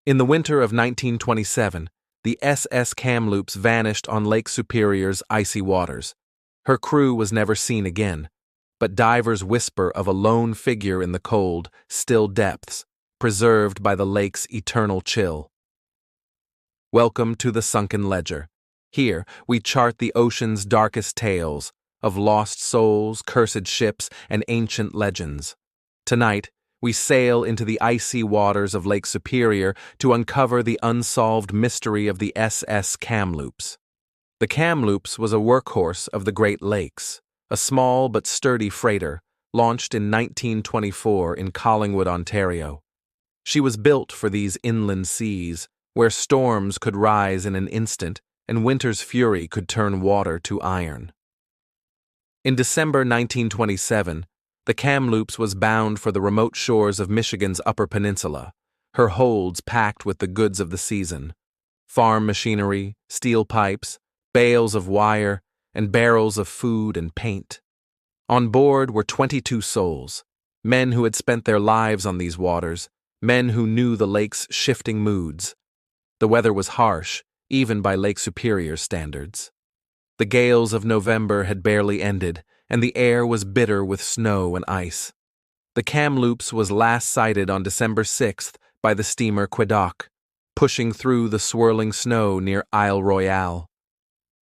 In the winter of 1927, the SS Kamloops vanished on Lake Superior's icy waters. Her crew was never seen again, but divers whisper of a lone figure in the cold, still depths, preserved by the lake's eternal chill. Welcome to the Sunken Ledger. Here, we chart the ocean's darkest tales of lost souls, cursed ships, and ancient legends. Tonight, we sail into the icy waters of Lake Superior to uncover the unsolved mystery of the SS Kamloops. The Kamloops was a workhorse of the Great Lakes, a small but sturdy freighter, launched in 1924 in Collingwood, Ontario. She was built for these inland seas, where storms could rise in an instant and winter's fury could turn water to iron. In December 1927, the Kamloops was bound for the remote shores of Michigan's Upper Peninsula, her holds packed with the goods of the season: farm machinery, steel pipes, bales of wire, and barrels of food and paint. On board were 22 souls, men who had spent their lives on these waters, men who knew the lake's shifting moods. The weather was harsh, even by Lake Superior standards. The gales of November had barely ended, and the air was bitter with snow and ice. The Kamloops was last sighted on December 6th by the steamer Quebec, pushing through the swirling snow near Isle Royale.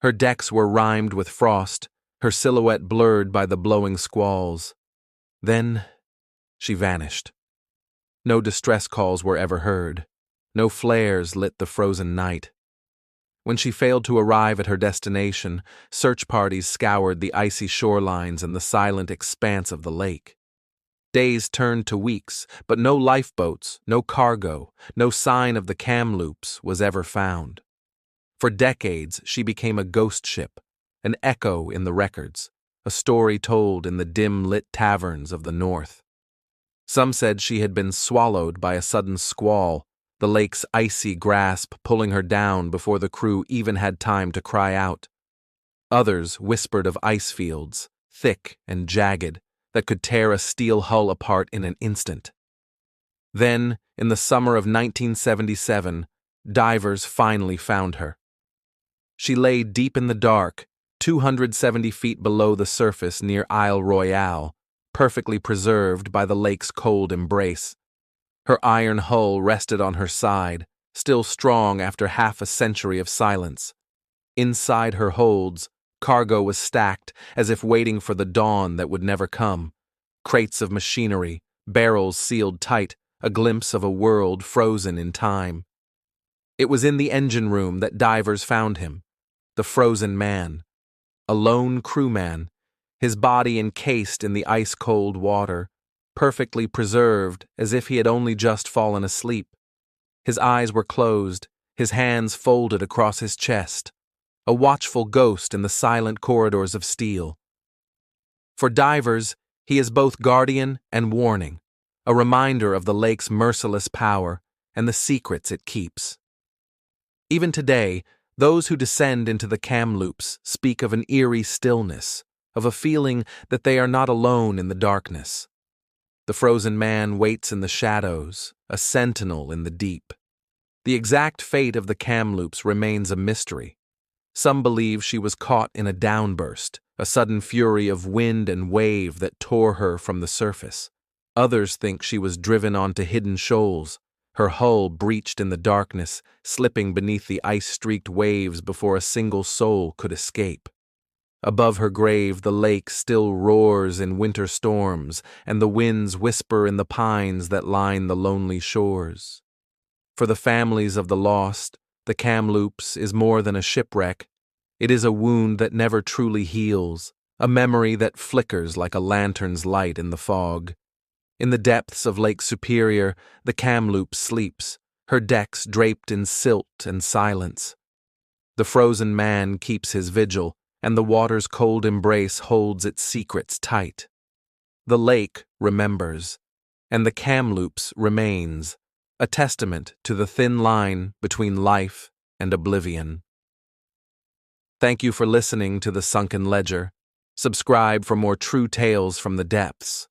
Her decks were rimed with frost, her silhouette blurred by the blowing squalls. Then she vanished. No distress calls were ever heard. No flares lit the frozen night. When she failed to arrive at her destination, search parties scoured the icy shorelines and the silent expanse of the lake. Days turned to weeks, but no lifeboats, no cargo, no sign of the Kamloops was ever found. For decades, she became a ghost ship, an echo in the records, a story told in the dim-lit taverns of the north. Some said she had been swallowed by a sudden squall, the lake's icy grasp pulling her down before the crew even had time to cry out. Others whispered of ice fields, thick and jagged, that could tear a steel hull apart in an instant. Then, in the summer of 1977, divers finally found her. She lay deep in the dark, 270 feet below the surface near Isle Royale, perfectly preserved by the lake's cold embrace. Her iron hull rested on her side, still strong after half a century of silence. Inside her holds, cargo was stacked as if waiting for the dawn that would never come. Crates of machinery, barrels sealed tight, a glimpse of a world frozen in time. It was in the engine room that divers found him, the frozen man. A lone crewman, his body encased in the ice-cold water, perfectly preserved as if he had only just fallen asleep. His eyes were closed, his hands folded across his chest, a watchful ghost in the silent corridors of steel. For divers, he is both guardian and warning, a reminder of the lake's merciless power and the secrets it keeps. Even today, those who descend into the Kamloops speak of an eerie stillness, of a feeling that they are not alone in the darkness. The frozen man waits in the shadows, a sentinel in the deep. The exact fate of the Kamloops remains a mystery. Some believe she was caught in a downburst, a sudden fury of wind and wave that tore her from the surface. Others think she was driven onto hidden shoals, her hull breached in the darkness, slipping beneath the ice-streaked waves before a single soul could escape. Above her grave, the lake still roars in winter storms, and the winds whisper in the pines that line the lonely shores. For the families of the lost, the Kamloops is more than a shipwreck. It is a wound that never truly heals, a memory that flickers like a lantern's light in the fog. In the depths of Lake Superior, the Kamloops sleeps, her decks draped in silt and silence. The frozen man keeps his vigil, and the water's cold embrace holds its secrets tight. The lake remembers, and the Kamloops remains, a testament to the thin line between life and oblivion. Thank you for listening to The Sunken Ledger. Subscribe for more true tales from the depths.